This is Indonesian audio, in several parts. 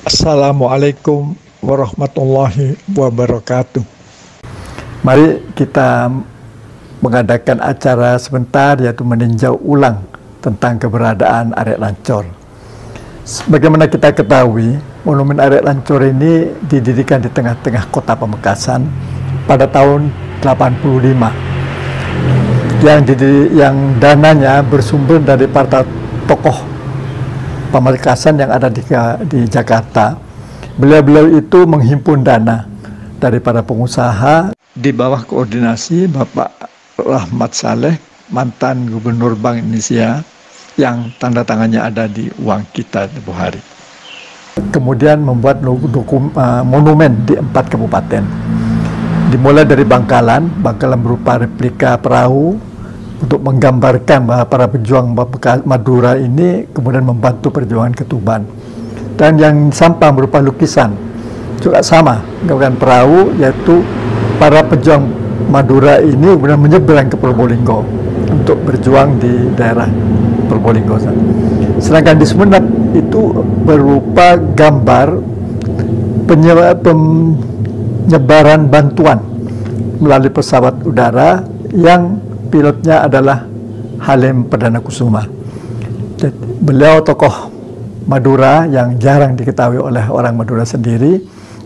Assalamualaikum warahmatullahi wabarakatuh. Mari kita mengadakan acara sebentar, yaitu meninjau ulang tentang keberadaan Arek Lancor. Sebagaimana kita ketahui, Monumen Arek Lancor ini didirikan di tengah-tengah kota Pamekasan pada tahun 85. Yang dananya bersumber dari para tokoh Pamekasan yang ada di Jakarta. Beliau-beliau itu menghimpun dana dari para pengusaha di bawah koordinasi Bapak Rahmat Saleh, mantan Gubernur Bank Indonesia, yang tanda tangannya ada di uang kita tempoh hari. Kemudian membuat monumen di 4 kabupaten. Dimulai dari Bangkalan berupa replika perahu, untuk menggambarkan bahwa para pejuang Madura ini kemudian membantu perjuangan Ketuban. Dan yang Sampang berupa lukisan, juga sama, menggambarkan perahu, yaitu para pejuang Madura ini kemudian menyeberang ke Probolinggo untuk berjuang di daerah Probolinggo. Sedangkan di Sumeneb itu berupa gambar penyebaran bantuan melalui pesawat udara yang pilotnya adalah Halim Perdana Kusuma. Beliau tokoh Madura yang jarang diketahui oleh orang Madura sendiri,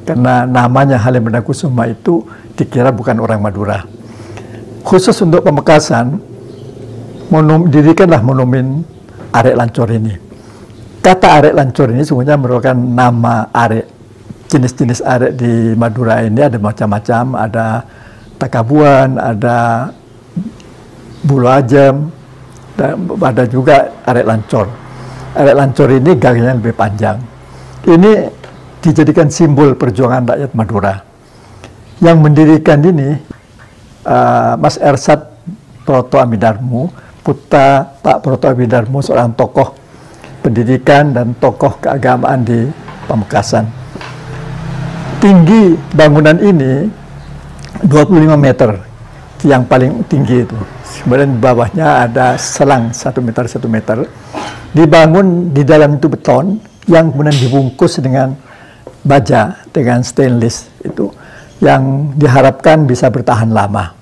karena namanya Halim Perdana Kusuma itu dikira bukan orang Madura. Khusus untuk Pamekasan, didirikanlah monumen Arek Lancor ini. Kata Arek Lancor ini sebenarnya merupakan nama arek. Jenis-jenis arek di Madura ini ada macam-macam, ada Takabuan, ada Bulu Ajem, dan ada juga Arek Lancor. Arek Lancor ini garisnya lebih panjang. Ini dijadikan simbol perjuangan rakyat Madura. Yang mendirikan ini Mas Ersat Proto Amidarmu, putra Pak Proto Amidarmu, seorang tokoh pendidikan dan tokoh keagamaan di Pamekasan. Tinggi bangunan ini 25 meter, yang paling tinggi itu. Kemudian di bawahnya ada selang 1 meter 1 meter. Dibangun di dalam itu beton yang kemudian dibungkus dengan baja, dengan stainless itu, yang diharapkan bisa bertahan lama.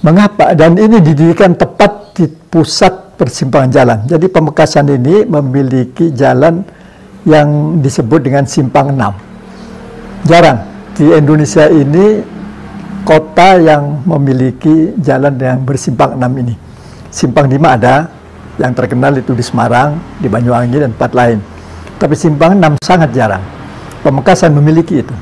Mengapa? Dan ini didirikan tepat di pusat persimpangan jalan. Jadi Pamekasan ini memiliki jalan yang disebut dengan Simpang 6. Jarang di Indonesia ini kota yang memiliki jalan yang bersimpang 6 ini. Simpang 5 ada, yang terkenal itu di Semarang, di Banyuwangi, dan tempat lain. Tapi simpang 6 sangat jarang. Pamekasan memiliki itu.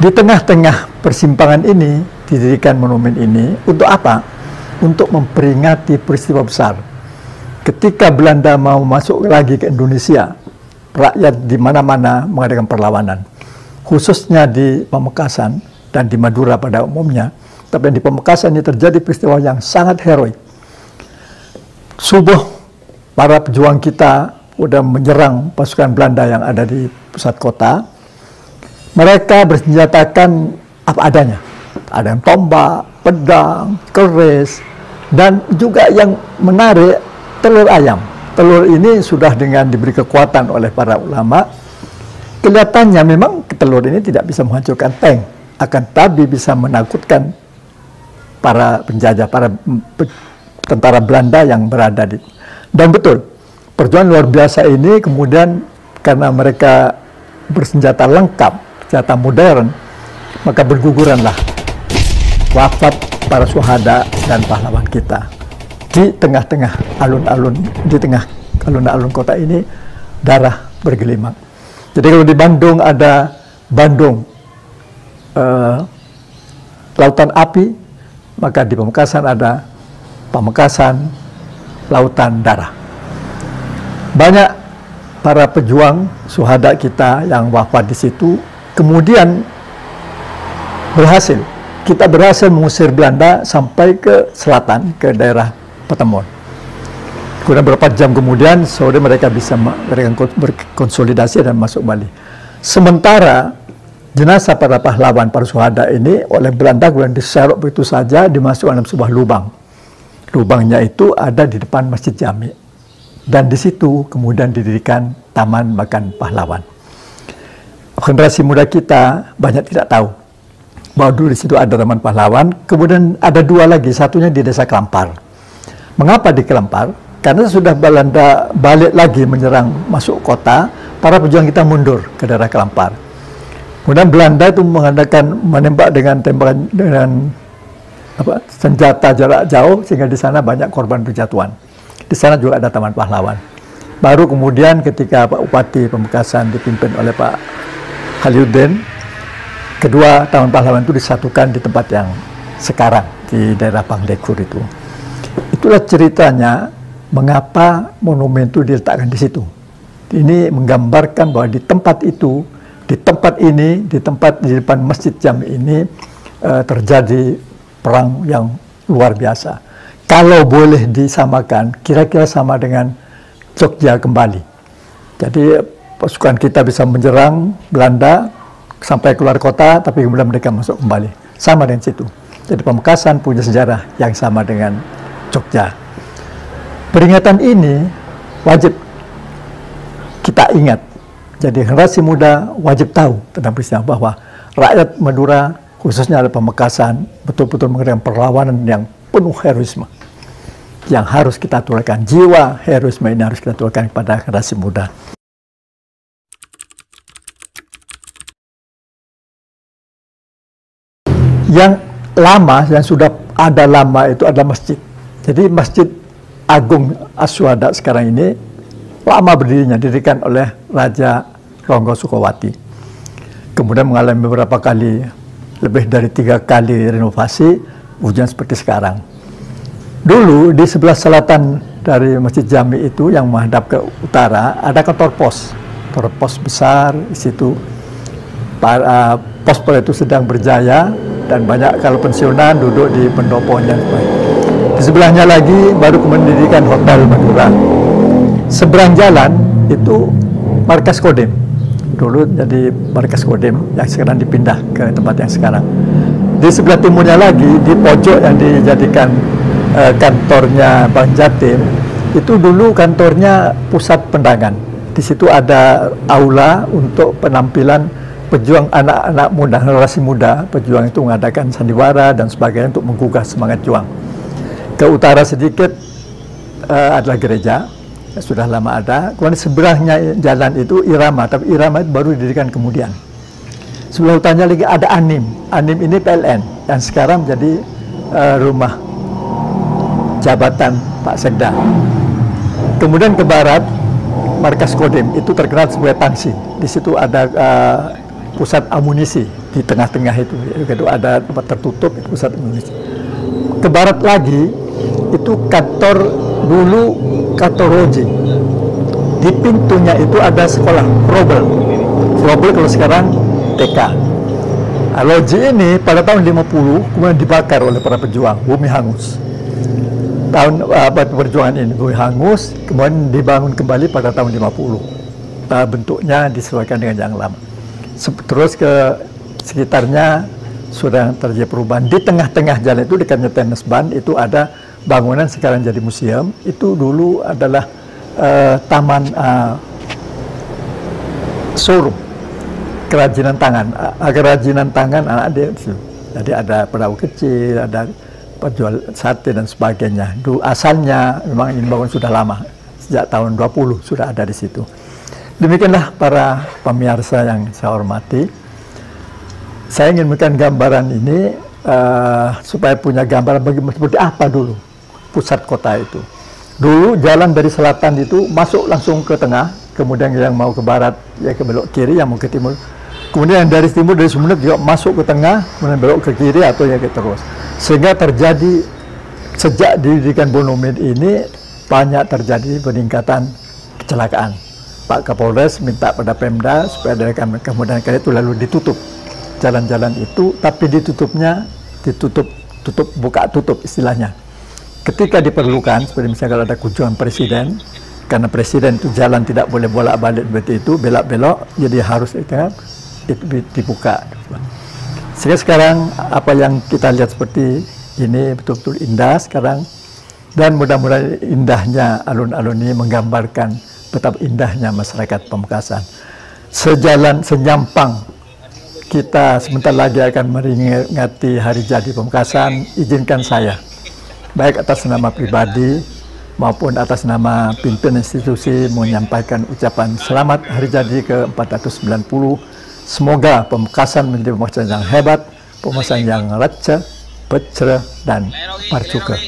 Di tengah-tengah persimpangan ini didirikan monumen ini. Untuk apa? Untuk memperingati peristiwa besar. Ketika Belanda mau masuk lagi ke Indonesia, rakyat di mana-mana mengadakan perlawanan. Khususnya di Pamekasan dan di Madura pada umumnya, tapi di Pamekasan ini terjadi peristiwa yang sangat heroik. Subuh, para pejuang kita sudah menyerang pasukan Belanda yang ada di pusat kota. Mereka bersenjatakan apa adanya. Ada yang tombak, pedang, keris, dan juga yang menarik, telur ayam. Telur ini sudah dengan diberi kekuatan oleh para ulama. Kelihatannya memang telur ini tidak bisa menghancurkan tank, akan tapi bisa menakutkan para penjajah, para tentara Belanda yang berada di. Dan betul, perjuangan luar biasa ini kemudian karena mereka bersenjata lengkap, senjata modern, maka berguguranlah wafat para syuhada dan pahlawan kita. Di tengah-tengah alun-alun, di tengah alun-alun kota ini, darah bergelimang. Jadi kalau di Bandung ada Bandung Lautan Api, maka di Pamekasan ada Pamekasan Lautan Darah. Banyak para pejuang syuhada kita yang wafat di situ. Kemudian kita berhasil mengusir Belanda sampai ke selatan, ke daerah Petemon. Kemudian beberapa jam kemudian sore mereka bisa berkonsolidasi dan masuk Bali. Sementara jenazah para pahlawan, para syuhada ini oleh Belanda kemudian diserok begitu saja, dimasukkan dalam sebuah lubang. Lubangnya itu ada di depan Masjid Jami. Dan di situ kemudian didirikan Taman Makan Pahlawan. Generasi muda kita banyak tidak tahu bahwa dulu di situ ada Taman Pahlawan, kemudian ada dua lagi, satunya di Desa Kelampar. Mengapa di Kelampar? Karena sudah Belanda balik lagi menyerang masuk kota, para pejuang kita mundur ke daerah Kelampar. Kemudian Belanda itu mengadakan menembak dengan tembakan dengan senjata jarak jauh, sehingga di sana banyak korban berjatuhan. Di sana juga ada Taman Pahlawan. Baru kemudian ketika Pak Bupati Pamekasan dipimpin oleh Pak Khaliluddin, kedua Taman Pahlawan itu disatukan di tempat yang sekarang di daerah Pangdekur itu. Itulah ceritanya mengapa monumen itu diletakkan di situ. Ini menggambarkan bahwa di tempat itu, di tempat ini, di depan Masjid Jami ini terjadi perang yang luar biasa. Kalau boleh disamakan, kira-kira sama dengan Jogja kembali. Jadi pasukan kita bisa menyerang Belanda sampai keluar kota, tapi kemudian mereka masuk kembali. Sama dengan situ. Jadi Pamekasan punya sejarah yang sama dengan Jogja. Peringatan ini wajib kita ingat. Jadi generasi muda wajib tahu tentang peristiwa bahwa rakyat Madura, khususnya ada Pamekasan, betul-betul mengadakan perlawanan yang penuh heroisme. Yang harus kita tularkan, jiwa heroisme ini harus kita tularkan kepada generasi muda. Yang lama, yang sudah ada lama itu adalah masjid. Jadi Masjid Agung Aswada sekarang ini lama berdirinya, didirikan oleh Raja Ronggo Sukowati. Kemudian mengalami beberapa kali, lebih dari 3 kali renovasi, hujan seperti sekarang. Dulu di sebelah selatan dari Masjid Jami itu yang menghadap ke utara ada kantor pos besar di situ. Para pos itu sedang berjaya dan banyak kalau pensiunan duduk di pendoponya. Di sebelahnya lagi baru kemudian didirikan Hotel Madura. Seberang jalan itu markas Kodim. Dulu jadi markas Kodim yang sekarang dipindah ke tempat yang sekarang. Di sebelah timurnya lagi, di pojok yang dijadikan kantornya Bank Jatim, itu dulu kantornya pusat pendangan. Di situ ada aula untuk penampilan pejuang anak-anak muda, generasi muda, pejuang itu mengadakan sandiwara dan sebagainya untuk menggugah semangat juang. Ke utara sedikit adalah gereja, sudah lama ada. Kemudian seberangnya jalan itu Irama, tapi Irama itu baru didirikan kemudian. Sebelah utaranya lagi ada Anim. Anim ini PLN, yang sekarang menjadi rumah jabatan Pak Sekda. Kemudian ke barat, markas Kodim, itu terkenal sebagai Tangsi. Di situ ada pusat amunisi di tengah-tengah itu. Itu ada tempat tertutup, itu pusat amunisi. Ke barat lagi, itu kantor dulu kantor Roji. Di pintunya itu ada sekolah Frobel. Frobel kalau sekarang TK. Loji ini pada tahun 50 kemudian dibakar oleh para pejuang, bumi hangus. Tahun perjuangan ini bumi hangus, kemudian dibangun kembali pada tahun 50. Bentuknya disesuaikan dengan yang lama. Terus ke sekitarnya sudah terjadi perubahan. Di tengah-tengah jalan itu dekatnya tenis ban itu ada bangunan sekarang jadi museum. Itu dulu adalah taman showroom kerajinan tangan anak dia. Jadi ada perahu kecil, ada penjual sate dan sebagainya. Dulu asalnya memang ini bangun sudah lama, sejak tahun 20 sudah ada di situ. Demikianlah para pemirsa yang saya hormati. Saya ingin memberikan gambaran ini supaya punya gambaran seperti apa dulu pusat kota itu. Dulu jalan dari selatan itu masuk langsung ke tengah, kemudian yang mau ke barat ya ke belok kiri, yang mau ke timur. Kemudian yang dari timur dari Sumeneb juga masuk ke tengah, kemudian belok ke kiri atau ya ke terus. Sehingga terjadi sejak didirikan monumen ini banyak terjadi peningkatan kecelakaan. Pak Kapolres minta pada Pemda supaya dari kemudian kali itu lalu ditutup jalan-jalan itu, tapi ditutup buka tutup istilahnya. Ketika diperlukan, seperti misalnya kalau ada kunjungan presiden, karena presiden itu jalan tidak boleh bolak-balik seperti itu, belok-belok, jadi harus itu dibuka. Sehingga sekarang apa yang kita lihat seperti ini betul-betul indah sekarang. Dan mudah-mudahan indahnya alun-alun ini menggambarkan betapa indahnya masyarakat Pamekasan. Senyampang kita sebentar lagi akan meringati hari jadi Pamekasan, izinkan saya, baik atas nama pribadi maupun atas nama pimpinan institusi, menyampaikan ucapan selamat hari jadi ke-490. Semoga Pamekasan menjadi Pamekasan yang hebat, Pamekasan yang raca, pecera, dan parcuka.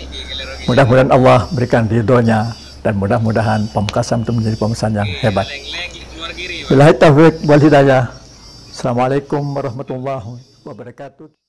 Mudah-mudahan Allah berikan ridhonya dan mudah-mudahan Pamekasan itu menjadi Pamekasan yang hebat. Billahi taufiq wal hidayah. Assalamualaikum warahmatullahi wabarakatuh.